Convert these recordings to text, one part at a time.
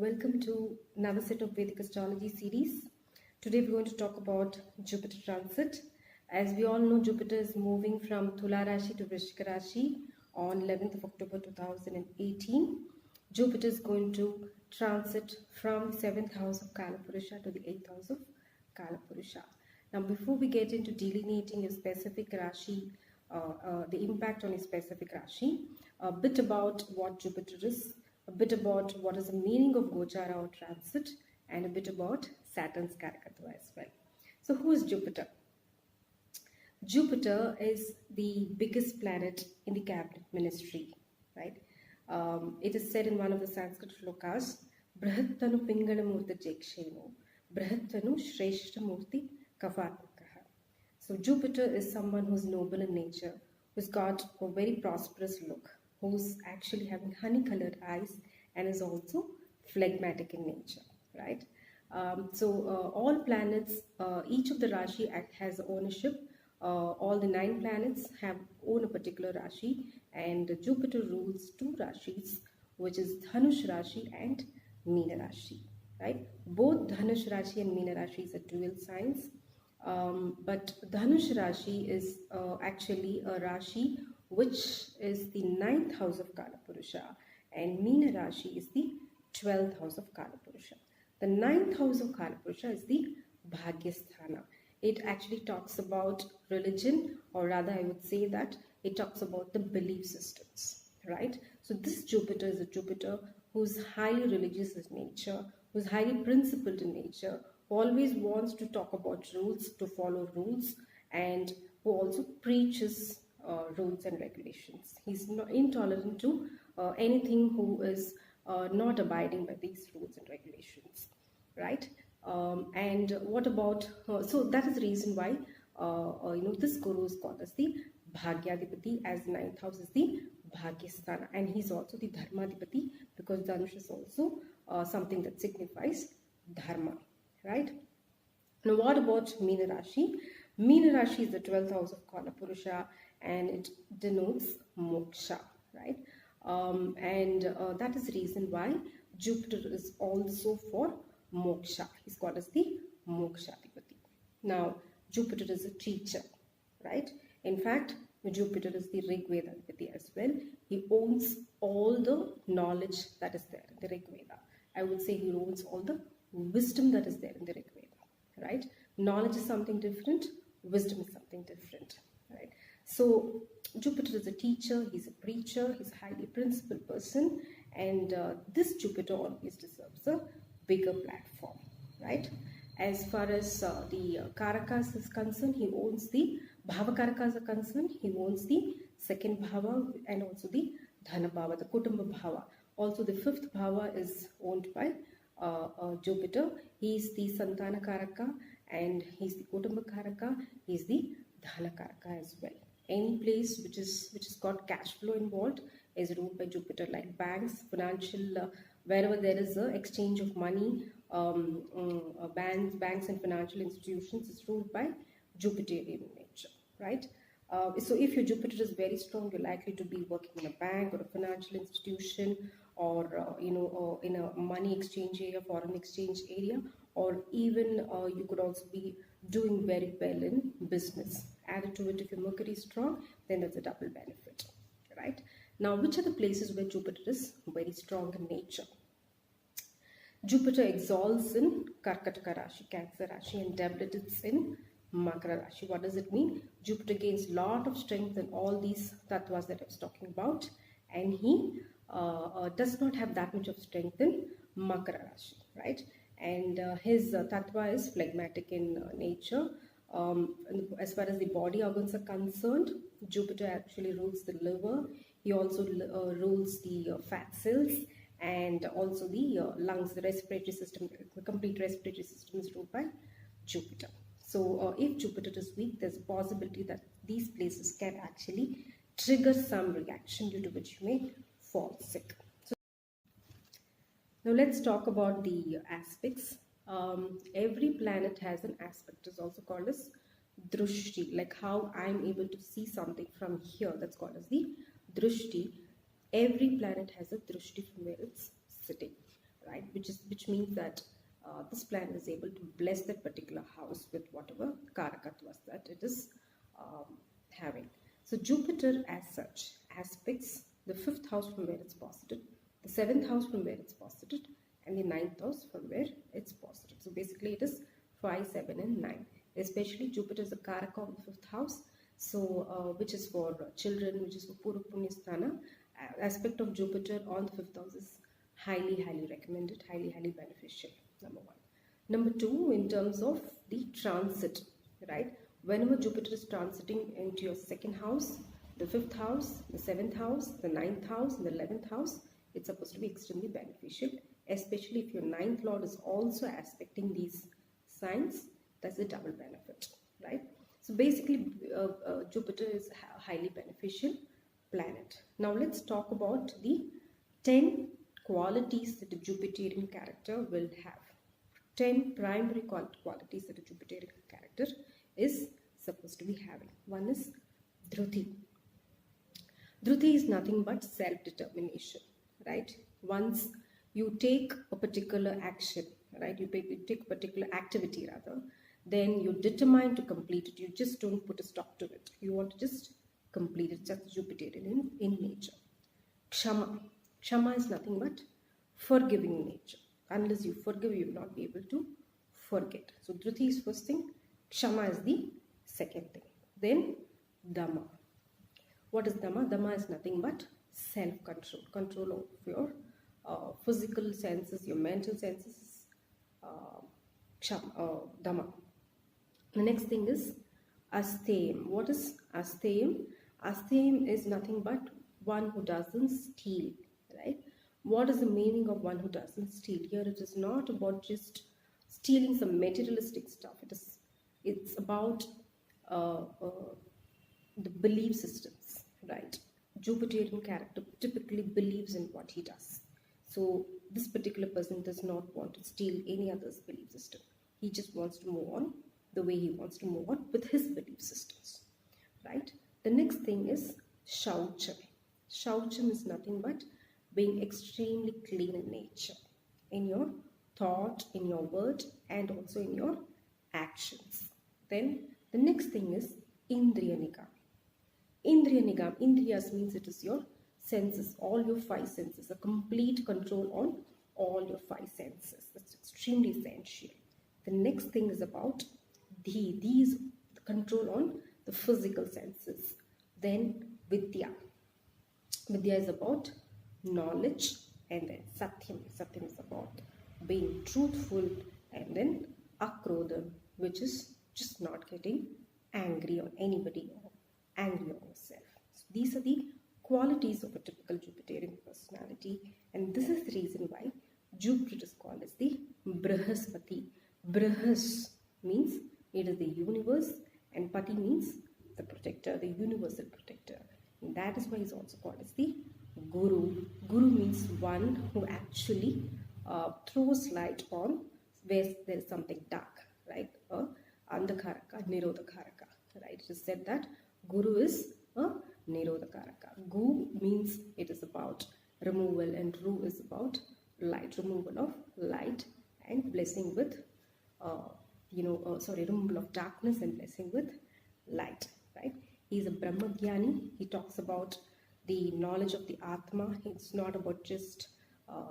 Welcome to another set of Vedic astrology series. Today we're going to talk about Jupiter transit. As we all know, Jupiter is moving from Tula Rashi to Rishika Rashi on 11th of October 2018. Jupiter is going to transit from 7th house of Kalapurusha to the 8th house of Kalapurusha. Now, before we get into delineating a specific Rashi, the impact on a specific Rashi, a bit about what Jupiter is, a bit about what is the meaning of Gochara or transit, and a bit about Saturn's Karakatva as well. So who is Jupiter? Jupiter is the biggest planet in the cabinet ministry, right? It is said in one of the Sanskrit shlokas, Brahattanu Pingalamurti Jeksheno, Brahattanu Shreshtamurti Kavatmakaha. So Jupiter is someone who's noble in nature, who's got a very prosperous look, who's actually having honey-colored eyes and is also phlegmatic in nature, right? All planets, each of the Rashi has ownership. All the 9 planets own a particular Rashi, and Jupiter rules 2 Rashis, which is Dhanush Rashi and Meena Rashi, right? Both Dhanush Rashi and Meena Rashi is a dual signs, but Dhanush Rashi is actually a Rashi which is the 9th house of Kalapurusha, and Meena Rashi is the 12th house of Kalapurusha. The 9th house of Kalapurusha is the Bhagyasthana. It actually talks about religion, or rather I would say that it talks about the belief systems, right? So this Jupiter is a Jupiter who's highly religious in nature, who's highly principled in nature, who always wants to talk about rules, to follow rules, and who also preaches rules and regulations. He's not intolerant to anything who is not abiding by these rules and regulations, right? And what about, so that is the reason why, this guru is called as the Bhagyadipati, as 9th house is the Bhagyasthana, and he's also the Dharmadipati, because Dhanush is also something that signifies Dharma, right? Now, what about Meena Rashi? Meena Rashi is the 12th house of Kalapurusha, and it denotes moksha, right? That is the reason why Jupiter is also for moksha. He's called as the Mokshadipati. Now, Jupiter is a teacher, right? In fact, Jupiter is the Rig Veda Adipati as well. He owns all the knowledge that is there in the Rig Veda. I would say he owns all the wisdom that is there in the Rig Veda, right? Knowledge is something different, wisdom is something different, right? So Jupiter is a teacher, he's a preacher, he's a highly principled person, and this Jupiter always deserves a bigger platform, right? As far as the Karakas is concerned, he owns the Bhava Karakas are concerned, he owns the 2nd Bhava and also the Dhana Bhava, the Kutumba Bhava. Also the 5th Bhava is owned by Jupiter. He's the Santana Karaka and he's the Kutumba Karaka, he's the Dhana Karaka as well. Any place which is got cash flow involved is ruled by Jupiter, like banks, financial, wherever there is a exchange of money, banks and financial institutions is ruled by Jupiterian nature, right? So if your Jupiter is very strong, you're likely to be working in a bank or a financial institution, or in a money exchange area, foreign exchange area, or even you could also be doing very well in business. Added to it, if your Mercury is strong, then that's a double benefit, right? Now, which are the places where Jupiter is very strong in nature? Jupiter exalts in Karkataka Rashi, Cancer Rashi, and debilitates in Makara Rashi. What does it mean? Jupiter gains a lot of strength in all these tattvas that I was talking about, and he does not have that much of strength in Makara Rashi, right? And his tattva is phlegmatic in nature. As far as the body organs are concerned, Jupiter actually rules the liver. He also rules the fat cells, and also the lungs, the respiratory system. The complete respiratory system is ruled by Jupiter. So if Jupiter is weak, there's a possibility that these places can actually trigger some reaction, due to which you may fall sick. So now let's talk about the aspects. Every planet has an aspect. It's also called as drushti, like how I'm able to see something from here. That's called as the drushti. Every planet has a drushti from where it's sitting, right? Which means that this planet is able to bless that particular house with whatever karakatvas that it is having. So Jupiter as such aspects the fifth house from where it's posited, the seventh house from where it's posited, and the ninth house from where it's posited. So basically it is 5, 7 and 9. Especially Jupiter is a karaka of the fifth house, so which is for children, which is for Purva Punya Sthana. Aspect of Jupiter on the fifth house is highly recommended, highly beneficial, number one. Number two, in terms of the transit, right? Whenever Jupiter is transiting into your second house, the fifth house, the seventh house, the ninth house, and the 11th house, it's supposed to be extremely beneficial, especially if your ninth lord is also aspecting these signs. That's a double benefit, right? So basically, Jupiter is a highly beneficial planet. Now let's talk about the 10 qualities that a Jupiterian character will have. 10 primary qualities that a Jupiterian character is supposed to be having. One is Dhruti. Dhruti is nothing but self-determination, right? Once you take a particular action, right? You take a particular activity rather, then you're determined to complete it. You just don't put a stop to it. You want to just complete it. Just Jupiterian in nature. Kshama. Kshama is nothing but forgiving nature. Unless you forgive, you will not be able to forget. So Dhruti is first thing. Kshama is the second thing. Then Dhamma. What is Dhamma? Dhamma is nothing but self-control. Control of your physical senses, your mental senses. Dhamma. The next thing is Asteyam. What is Asteyam? Asteyam is nothing but one who doesn't steal, right? What is the meaning of one who doesn't steal? Here it is not about just stealing some materialistic stuff. It's about the belief systems, right? Jupiterian character typically believes in what he does. So this particular person does not want to steal any other's belief system. He just wants to move on the way he wants to move on with his belief systems, right? The next thing is Shaucham. Shaucham is nothing but being extremely clean in nature, in your thought, in your word, and also in your actions. Then the next thing is Indriya Nigam. Indriya Nigam, Indriyas means it is your senses, all your 5 senses, a complete control on all your 5 senses. That's extremely essential. The next thing is about these control on the physical senses. Then Vidya. Vidya is about knowledge, and then Satyam. Satyam is about being truthful, and then Akrodha, which is just not getting angry on anybody or angry on yourself. So these are the qualities of a typical Jupiterian personality, and this is the reason why Jupiter is called as the Brihaspati. Brihas means it is the universe, and Pati means the protector, the universal protector. And that is why he is also called as the Guru. Guru means one who actually throws light on where there is something dark, right? Andhakaraka, Nirodhakaraka, right? It is said that Guru is a Nirodhakaraka. Gu means it is about removal, and Ru is about light, removal of light and blessing with, removal of darkness and blessing with light, right? He is a Brahmagyani. He talks about the knowledge of the Atma. It's not about just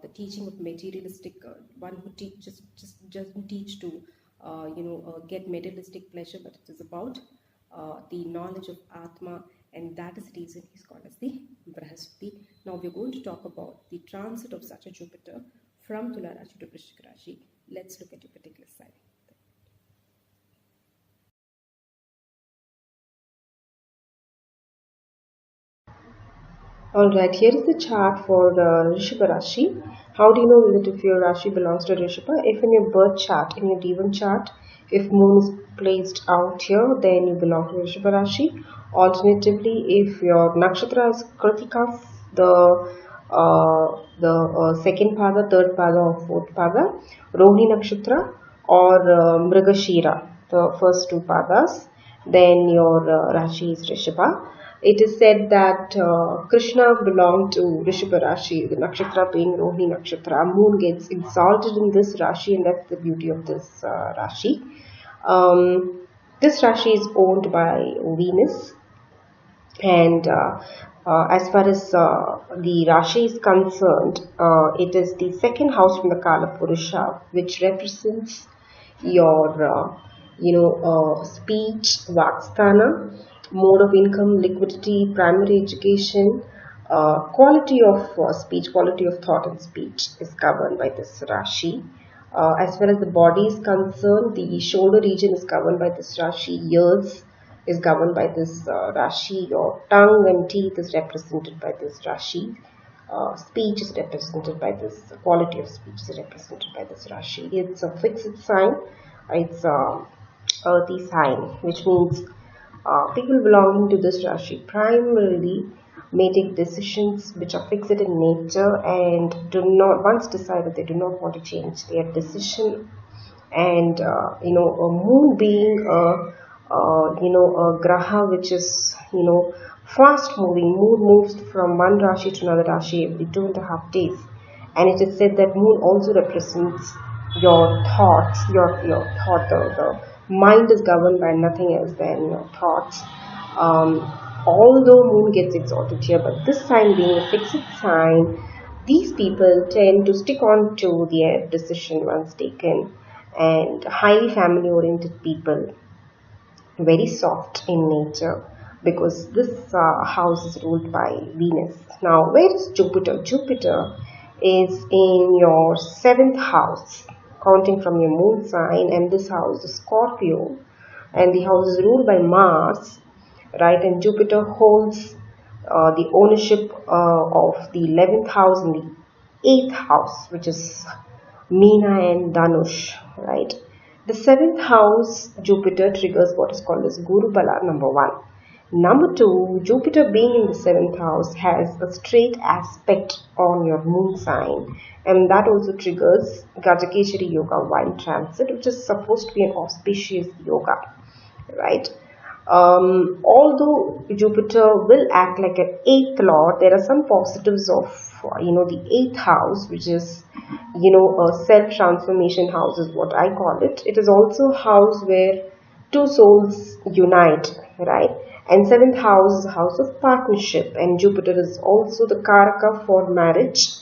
the teaching of materialistic, one who just doesn't teach to get materialistic pleasure, but it is about the knowledge of Atma, and that is the reason he's called as the Brihaspati. Now we're going to talk about the transit of such a Jupiter from Tula Rashi to Vrishchika Rashi. Let's look at your particular sign. Alright, here is the chart for Rishaba Rashi. How do you know that if your Rashi belongs to Rishaba? If in your birth chart, in your Devan chart, if moon is placed out here, then you belong to Rishaba Rashi. Alternatively, if your nakshatra is Kritika, the second pada, third pada or fourth pada, Rohini nakshatra or Mrigashira, the first 2 padas, then your Rashi is Rishaba. It is said that Krishna belonged to Rishaba Rashi, the nakshatra being Rohini nakshatra. Moon gets exalted in this Rashi, and that's the beauty of this Rashi. This Rashi is owned by Venus, and as far as the Rashi is concerned, it is the second house from the Kala Purusha, which represents your, speech, Vaksthana, mode of income, liquidity, primary education, quality of speech, quality of thought and speech is governed by this Rashi. As far as the body is concerned, the shoulder region is governed by this Rashi, ears is governed by this Rashi, your tongue and teeth is represented by this Rashi, speech is represented by this, quality of speech is represented by this Rashi. It's a fixed sign, it's a earthy sign, which means people belonging to this Rashi primarily may take decisions which are fixed in nature and do not, once decided, they do not want to change their decision. And a moon being a graha which is fast moving. Moon moves from one Rashi to another Rashi every 2.5 days, and it is said that moon also represents your thoughts. Your thought, the mind is governed by nothing else than your thoughts. Although moon gets exalted here, but this sign being a fixed sign, these people tend to stick on to their decision once taken, and highly family oriented people, very soft in nature, because this house is ruled by Venus. Now, where is Jupiter? Jupiter is in your 7th house, counting from your moon sign, and this house is Scorpio, and the house is ruled by Mars, right? And Jupiter holds the ownership of the 11th house and the 8th house, which is Meena and Dhanush, right? The 7th house, Jupiter, triggers what is called as Guru Bala, number 1. Number 2, Jupiter being in the 7th house has a straight aspect on your moon sign, and that also triggers Gajakeshari Yoga while transit, which is supposed to be an auspicious yoga, right? Although Jupiter will act like an 8th lord, there are some positives of the 8th house, which is a self-transformation house is what I call it. It is also a house where two souls unite, right? And 7th house is a house of partnership, and Jupiter is also the Karaka for marriage.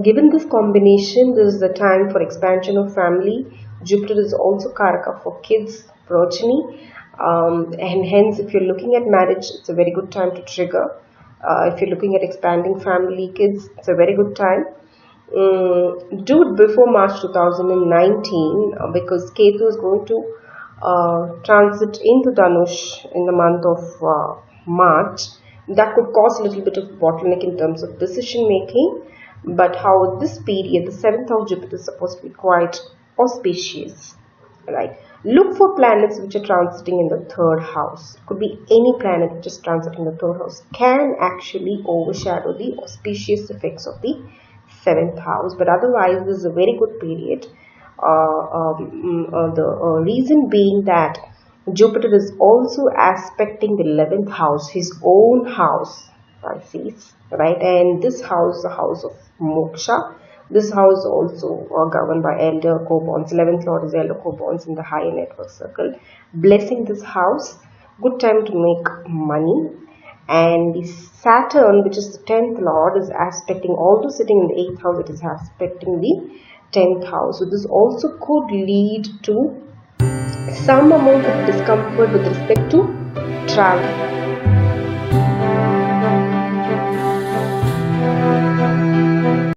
Given this combination, this is the time for expansion of family. Jupiter is also Karaka for kids, progeny, and hence if you're looking at marriage, it's a very good time to trigger. If you're looking at expanding family, kids, it's a very good time. Do it before March 2019 because Ketu is going to transit into Dhanush in the month of March. That could cause a little bit of bottleneck in terms of decision making. But how this period, the 7th house Jupiter is supposed to be quite auspicious, right? Look for planets which are transiting in the 3rd house. Could be any planet which is transiting in the 3rd house can actually overshadow the auspicious effects of the 7th house. But otherwise, this is a very good period. The reason being that Jupiter is also aspecting the 11th house, his own house, Pisces, right? And this house is the house of moksha. This house also governed by elder co-bonds. 11th lord is elder co-bonds in the higher network circle. Blessing this house, good time to make money. And the Saturn, which is the 10th lord, is aspecting, although sitting in the 8th house, it is aspecting the 10th house. So this also could lead to some amount of discomfort with respect to travel.